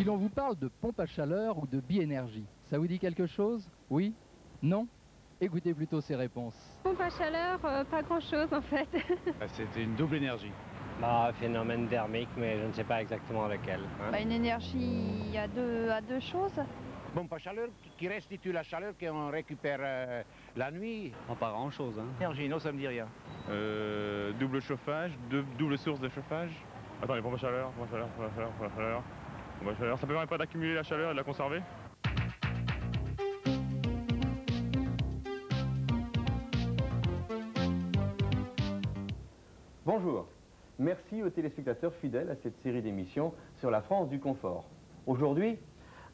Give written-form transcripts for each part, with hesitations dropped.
Si l'on vous parle de pompe à chaleur ou de biénergie, ça vous dit quelque chose? Oui? Non? Écoutez plutôt ces réponses. Pompe à chaleur, pas grand-chose en fait. C'était une double énergie. Bah, phénomène thermique, mais je ne sais pas exactement lequel. Hein. Bah, une énergie à deux choses. Pompe à chaleur qui restitue la chaleur qu'on récupère la nuit. Oh, pas grand-chose. Hein. Énergie, non, ça me dit rien. Double chauffage, double source de chauffage. Attends, les pompes à chaleur, pompe à chaleur, pompe à chaleur, pompe à chaleur. Pompe à chaleur, ça permet pas d'accumuler la chaleur et de la conserver? Bonjour, merci aux téléspectateurs fidèles à cette série d'émissions sur la France du confort. Aujourd'hui,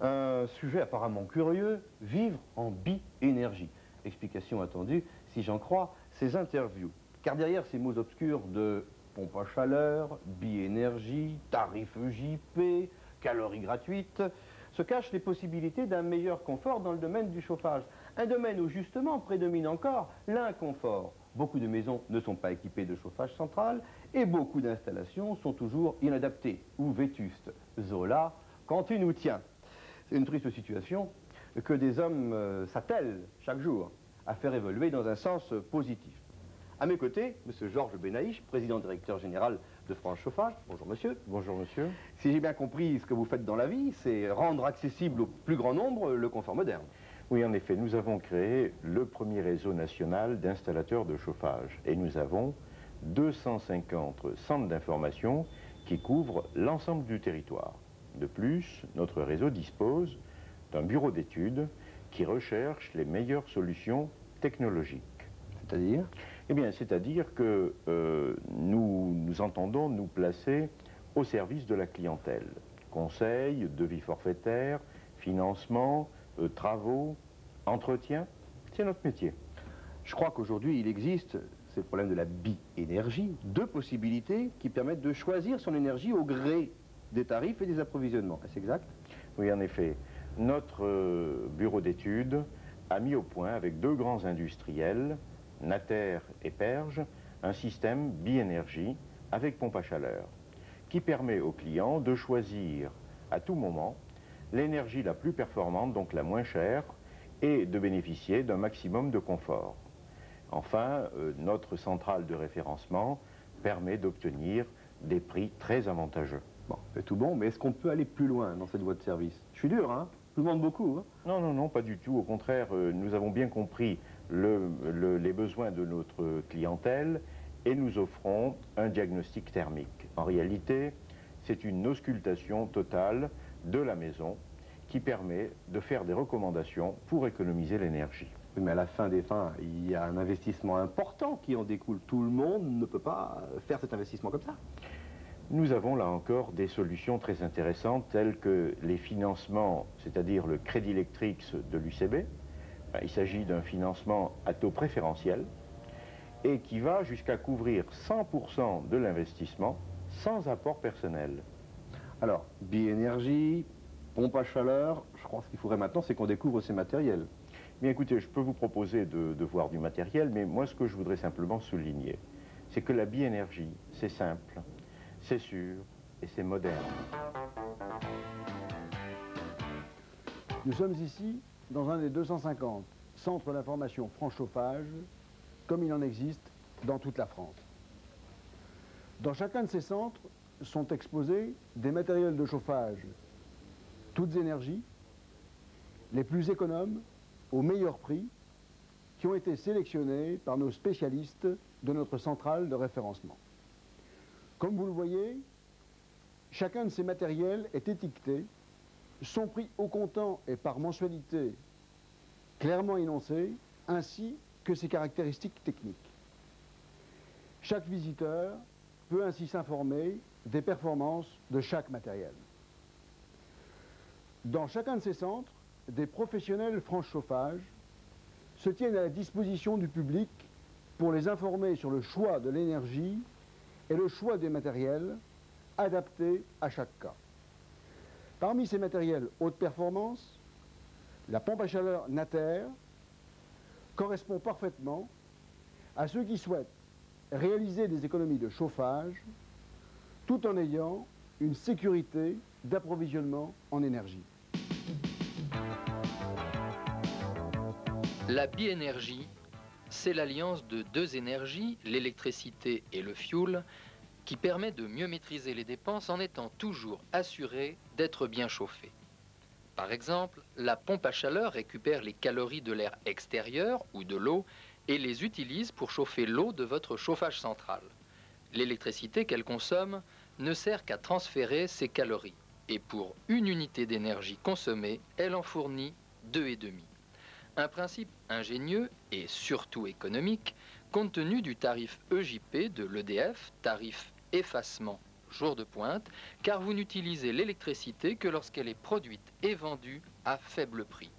un sujet apparemment curieux, vivre en bi-énergie. Explication attendue, si j'en crois, ces interviews. Car derrière ces mots obscurs de pompe à chaleur, bi-énergie, tarif JP, calories gratuites, se cachent les possibilités d'un meilleur confort dans le domaine du chauffage. Un domaine où justement prédomine encore l'inconfort. Beaucoup de maisons ne sont pas équipées de chauffage central et beaucoup d'installations sont toujours inadaptées ou vétustes. Zola, quand tu nous tiens. C'est une triste situation que des hommes s'attellent chaque jour à faire évoluer dans un sens positif. À mes côtés, M. Georges Benaïch, président directeur général de France Chauffage. Bonjour monsieur. Bonjour monsieur. Si j'ai bien compris, ce que vous faites dans la vie, c'est rendre accessible au plus grand nombre le confort moderne. Oui, en effet, nous avons créé le premier réseau national d'installateurs de chauffage et nous avons 250 centres d'information qui couvrent l'ensemble du territoire. De plus, notre réseau dispose d'un bureau d'études qui recherche les meilleures solutions technologiques. C'est-à-dire? Eh bien, c'est-à-dire que nous entendons nous placer au service de la clientèle. Conseil, devis forfaitaire, financement, travaux, entretien, c'est notre métier. Je crois qu'aujourd'hui, il existe, c'est le problème de la bi-énergie, deux possibilités qui permettent de choisir son énergie au gré des tarifs et des approvisionnements. Est-ce exact? Oui, en effet. Notre bureau d'études a mis au point avec deux grands industriels, Nater et Perge, un système bi-énergie avec pompe à chaleur qui permet aux clients de choisir à tout moment l'énergie la plus performante, donc la moins chère, et de bénéficier d'un maximum de confort. Enfin, notre centrale de référencement permet d'obtenir des prix très avantageux. Bon, c'est tout bon, mais est-ce qu'on peut aller plus loin dans cette voie de service? Je suis dur, hein? Je vous demande beaucoup, hein? Non, non, non, pas du tout. Au contraire, nous avons bien compris les besoins de notre clientèle et nous offrons un diagnostic thermique. En réalité, c'est une auscultation totale de la maison qui permet de faire des recommandations pour économiser l'énergie. Oui, mais à la fin des fins, il y a un investissement important qui en découle. Tout le monde ne peut pas faire cet investissement comme ça. Nous avons là encore des solutions très intéressantes telles que les financements, c'est-à-dire le crédit électrique de l'UCB. Il s'agit d'un financement à taux préférentiel et qui va jusqu'à couvrir 100% de l'investissement sans apport personnel. Alors, bi-énergie, pompe à chaleur, je crois que ce qu'il faudrait maintenant, c'est qu'on découvre ces matériels. Bien écoutez, je peux vous proposer de voir du matériel, mais moi ce que je voudrais simplement souligner, c'est que la bi-énergie, c'est simple, c'est sûr et c'est moderne. Nous sommes ici dans un des 250 centres d'information France Chauffage, comme il en existe dans toute la France. Dans chacun de ces centres sont exposés des matériels de chauffage, toutes énergies, les plus économes, au meilleur prix, qui ont été sélectionnés par nos spécialistes de notre centrale de référencement. Comme vous le voyez, chacun de ces matériels est étiqueté, son prix au comptant et par mensualité clairement énoncé, ainsi que ses caractéristiques techniques. Chaque visiteur peut ainsi s'informer des performances de chaque matériel. Dans chacun de ces centres, des professionnels France Chauffage se tiennent à la disposition du public pour les informer sur le choix de l'énergie et le choix des matériels adaptés à chaque cas. Parmi ces matériels haute performance, la pompe à chaleur Nater correspond parfaitement à ceux qui souhaitent réaliser des économies de chauffage tout en ayant une sécurité d'approvisionnement en énergie. La biénergie, c'est l'alliance de deux énergies, l'électricité et le fioul, qui permet de mieux maîtriser les dépenses en étant toujours assuré d'être bien chauffé. Par exemple, la pompe à chaleur récupère les calories de l'air extérieur ou de l'eau et les utilise pour chauffer l'eau de votre chauffage central. L'électricité qu'elle consomme ne sert qu'à transférer ces calories. Et pour une unité d'énergie consommée, elle en fournit 2,5. Un principe ingénieux et surtout économique, compte tenu du tarif EJP de l'EDF, tarif effacement jour de pointe, car vous n'utilisez l'électricité que lorsqu'elle est produite et vendue à faible prix.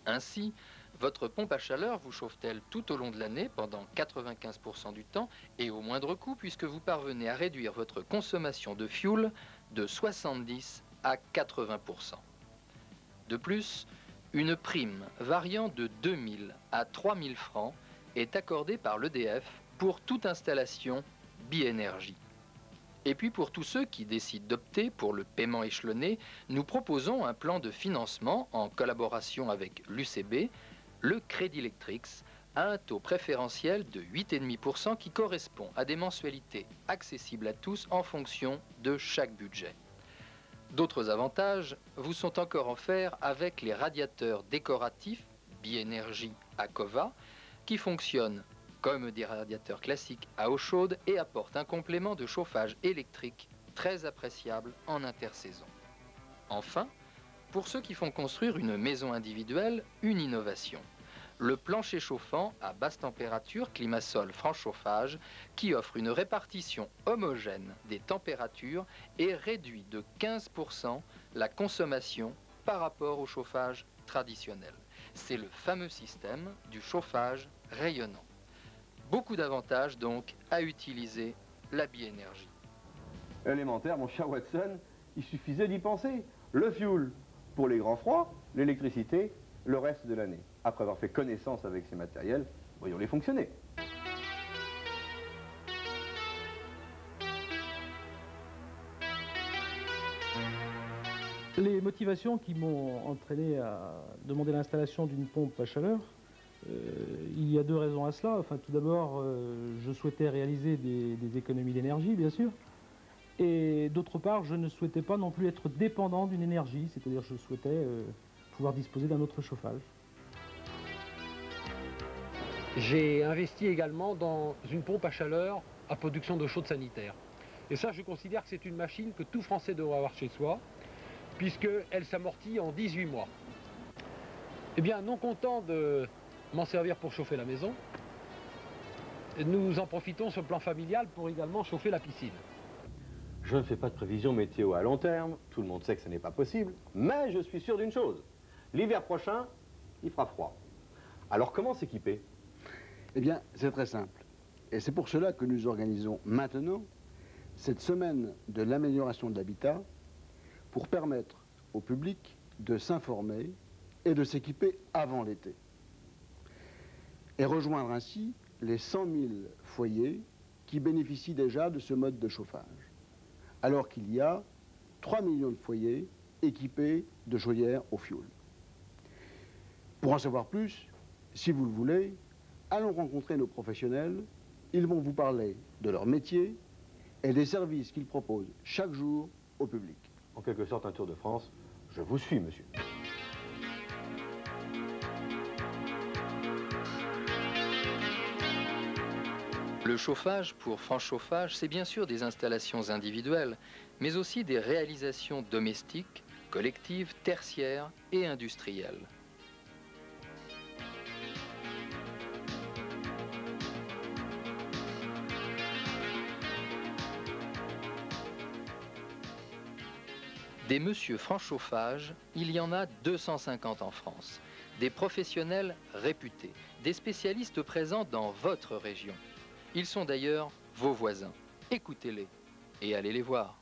Ainsi, votre pompe à chaleur vous chauffe-t-elle tout au long de l'année pendant 95% du temps et au moindre coût puisque vous parvenez à réduire votre consommation de fioul de 70 à 80%. De plus, une prime variant de 2 000 à 3 000 francs est accordée par l'EDF pour toute installation biénergie. Et puis pour tous ceux qui décident d'opter pour le paiement échelonné, nous proposons un plan de financement en collaboration avec l'UCB, le Crédit Electrix, à un taux préférentiel de 8,5% qui correspond à des mensualités accessibles à tous en fonction de chaque budget. D'autres avantages vous sont encore offerts avec les radiateurs décoratifs biénergie Acova qui fonctionnent comme des radiateurs classiques à eau chaude et apportent un complément de chauffage électrique très appréciable en intersaison. Enfin, pour ceux qui font construire une maison individuelle, une innovation. Le plancher chauffant à basse température Climasol franc chauffage qui offre une répartition homogène des températures et réduit de 15% la consommation par rapport au chauffage traditionnel. C'est le fameux système du chauffage rayonnant. Beaucoup d'avantages donc à utiliser la biénergie. Élémentaire, mon cher Watson, il suffisait d'y penser. Le fioul pour les grands froids, l'électricité le reste de l'année. Après avoir fait connaissance avec ces matériels, voyons-les fonctionner. Les motivations qui m'ont entraîné à demander l'installation d'une pompe à chaleur, il y a deux raisons à cela. Enfin, tout d'abord, je souhaitais réaliser des économies d'énergie, bien sûr. Et d'autre part, je ne souhaitais pas non plus être dépendant d'une énergie, c'est-à-dire je souhaitais pouvoir disposer d'un autre chauffage. J'ai investi également dans une pompe à chaleur à production d'eau chaude sanitaire. Et ça, je considère que c'est une machine que tout Français devrait avoir chez soi, puisqu'elle s'amortit en 18 mois. Eh bien, non content de m'en servir pour chauffer la maison, nous en profitons sur le plan familial pour également chauffer la piscine. Je ne fais pas de prévision météo à long terme, tout le monde sait que ce n'est pas possible, mais je suis sûr d'une chose, l'hiver prochain, il fera froid. Alors comment s'équiper? Eh bien, c'est très simple. Et c'est pour cela que nous organisons maintenant cette semaine de l'amélioration de l'habitat pour permettre au public de s'informer et de s'équiper avant l'été. Et rejoindre ainsi les 100 000 foyers qui bénéficient déjà de ce mode de chauffage. Alors qu'il y a 3 millions de foyers équipés de chaudières au fioul. Pour en savoir plus, si vous le voulez, allons rencontrer nos professionnels. Ils vont vous parler de leur métier et des services qu'ils proposent chaque jour au public. En quelque sorte un tour de France, je vous suis, monsieur. Le chauffage pour France Chauffage, c'est bien sûr des installations individuelles, mais aussi des réalisations domestiques, collectives, tertiaires et industrielles. Des Monsieur France Chauffage, il y en a 250 en France. Des professionnels réputés, des spécialistes présents dans votre région. Ils sont d'ailleurs vos voisins. Écoutez-les et allez les voir.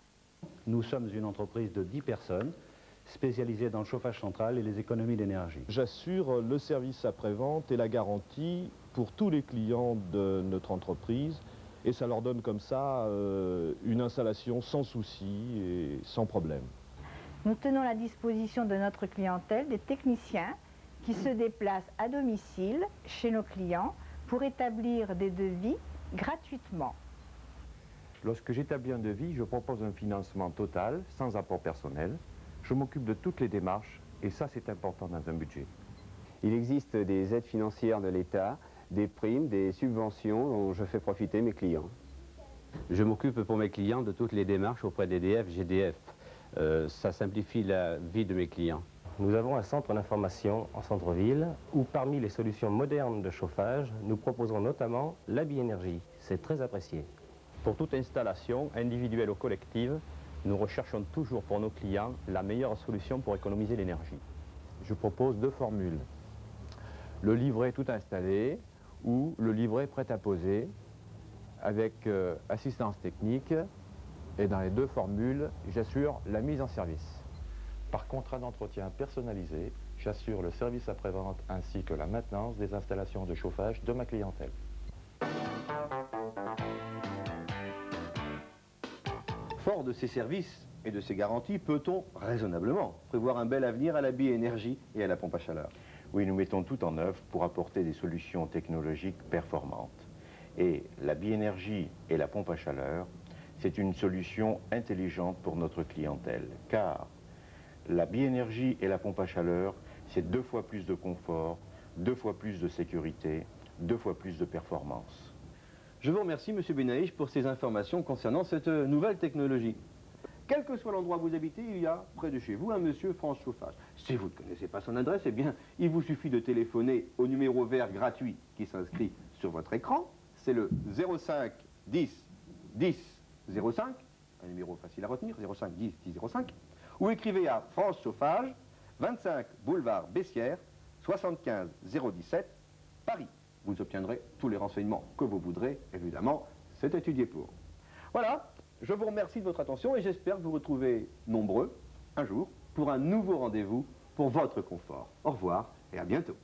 Nous sommes une entreprise de 10 personnes spécialisée dans le chauffage central et les économies d'énergie. J'assure le service après-vente et la garantie pour tous les clients de notre entreprise et ça leur donne comme ça une installation sans souci et sans problème. Nous tenons à la disposition de notre clientèle des techniciens qui se déplacent à domicile chez nos clients pour établir des devis gratuitement. Lorsque j'établis un devis, je propose un financement total, sans apport personnel. Je m'occupe de toutes les démarches et ça c'est important dans un budget. Il existe des aides financières de l'État, des primes, des subventions dont je fais profiter mes clients. Je m'occupe pour mes clients de toutes les démarches auprès d'EDF, GDF. Ça simplifie la vie de mes clients. Nous avons un centre d'information en centre-ville où parmi les solutions modernes de chauffage, nous proposons notamment la biénergie. C'est très apprécié. Pour toute installation, individuelle ou collective, nous recherchons toujours pour nos clients la meilleure solution pour économiser l'énergie. Je propose 2 formules. Le livret tout installé ou le livret prêt à poser avec assistance technique. Et dans les 2 formules, j'assure la mise en service. Par contrat d'entretien personnalisé, j'assure le service après-vente ainsi que la maintenance des installations de chauffage de ma clientèle. Fort de ces services et de ces garanties, peut-on raisonnablement prévoir un bel avenir à la biénergie et à la pompe à chaleur? Oui, nous mettons tout en œuvre pour apporter des solutions technologiques performantes. Et la biénergie et la pompe à chaleur, c'est une solution intelligente pour notre clientèle, car la biénergie et la pompe à chaleur, c'est 2 fois plus de confort, 2 fois plus de sécurité, 2 fois plus de performance. Je vous remercie, M. Benaïch, pour ces informations concernant cette nouvelle technologie. Quel que soit l'endroit où vous habitez, il y a près de chez vous un monsieur France Chauffage. Si vous ne connaissez pas son adresse, eh bien, il vous suffit de téléphoner au numéro vert gratuit qui s'inscrit sur votre écran. C'est le 05 10 10 05, un numéro facile à retenir, 05 10 10 05, ou écrivez à France Chauffage, 25 boulevard Bessières, 75 017, Paris. Vous obtiendrez tous les renseignements que vous voudrez, évidemment, c'est étudié pour. Voilà, je vous remercie de votre attention et j'espère vous retrouver nombreux un jour pour un nouveau rendez-vous pour votre confort. Au revoir et à bientôt.